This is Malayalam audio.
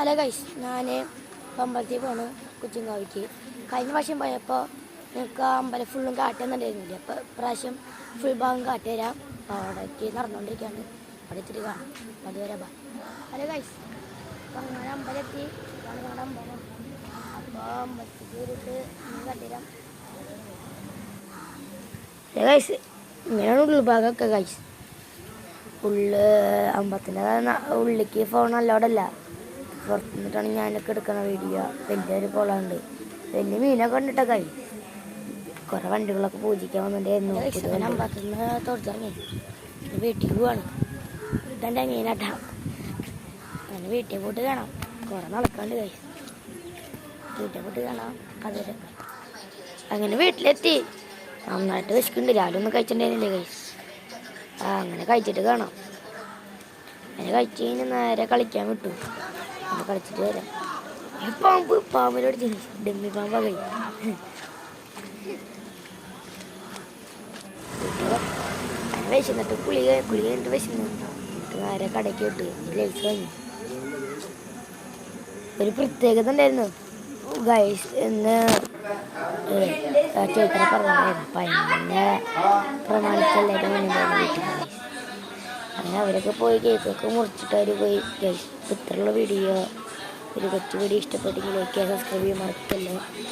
ഹലോ ഗൈസ്, ഞാൻ അമ്പലത്തിൽ പോണ് കുച്ചിങ്കാവിക്ക്. കഴിഞ്ഞ പ്രാവശ്യം പോയപ്പോൾ നിങ്ങൾക്ക് അമ്പലം ഫുള്ളും കാട്ടുന്നുണ്ടായിരുന്നില്ല. അപ്പോൾ ഇപ്രാവശ്യം ഫുൾ ഭാഗം കാട്ടുതരാം. അപ്പോൾ അവിടേക്ക് നടന്നുകൊണ്ടിരിക്കുകയാണ്. അവിടെ എത്തിയിട്ട് കാണാം. അതുവരെ ബാ. ഹലോ ഗൈസ്, അപ്പോൾ അങ്ങനെ അമ്പലത്തി ഇതാണ് ഞങ്ങളുടെ അമ്പലം. അപ്പോൾ അമ്പലത്തിൽ കയറിയിട്ട് കാട്ടുതരാം. ഹലോ ഗൈസ്, ഇങ്ങനെയാണ് ഉൾഭാഗമൊക്കെ ഗൈസ്. അമ്പലത്തിൻ്റെ ഉള്ളിലേക്ക് ഫോൺ അല്ലോടല്ല, പുറത്തു നിന്നിട്ടാണ് ഞാനൊക്കെ എടുക്കണ വീഡിയോ. വലിയൊരു കുളമുണ്ട്, വലിയ മീനൊക്കെ കണ്ടിട്ട കൈ കുറേ വണ്ടികളൊക്കെ പൂജിക്കാൻ വന്നിട്ടുണ്ടായിരുന്നു. അമ്പലത്തിൽ നിന്ന് തുറച്ചിറങ്ങി വീട്ടിൽ പോവാണ്. ഇതെൻ്റെ മീനാട്ടാ. അങ്ങനെ വീട്ടിൽ പോയിട്ട് കാണാം. കുറേ നടക്കാണ്ട് കൈ വീട്ടിൽ പോയിട്ട് കാണാം. അതുവരെ അങ്ങനെ വീട്ടിലെത്തി. നന്നായിട്ട് വിശക്കുന്നുണ്ട്. രാവിലെ ഒന്നും കഴിച്ചിട്ടുണ്ടായിരുന്നില്ലേ കൈ. അങ്ങനെ കഴിച്ചിട്ട് കാണാം. അങ്ങനെ കഴിച്ച് കഴിഞ്ഞാൽ നേരെ കളിക്കാൻ വിട്ടു. അങ്ങനെ കളിച്ചിട്ട് വരാം. പാമ്പിനോട് ഡെമ്മി പാമ്പാ കൈ. വിശന്നിട്ട് കുളി കഴിഞ്ഞിട്ട് വിശന്നു. നേരെ കടയ്ക്ക് വിട്ടു. ലൈസ് വാങ്ങി. ഒരു പ്രത്യേകത ഉണ്ടായിരുന്നു ഗൈസ്. എന്ന് ചേട്ടനെ പറഞ്ഞായിരുന്നു. പയ്യനെ പ്രമാണിച്ചെല്ലാവരും വന്നിട്ടുണ്ടായിരുന്നു വീട്ടിൽ. അങ്ങനെ അവരൊക്കെ പോയി കേക്കൊക്കെ മുറിച്ചിട്ട് അവർ പോയി. ഗൈസ്, ഇത്രയുള്ള വീഡിയോ ഒരു കൊച്ചു വീഡിയോ ഇഷ്ടപ്പെട്ടെങ്കിൽ ലൈക്ക് ചെയ്യുക, സബ്സ്ക്രൈബ് ചെയ്യാൻ മറക്കല്ലേ.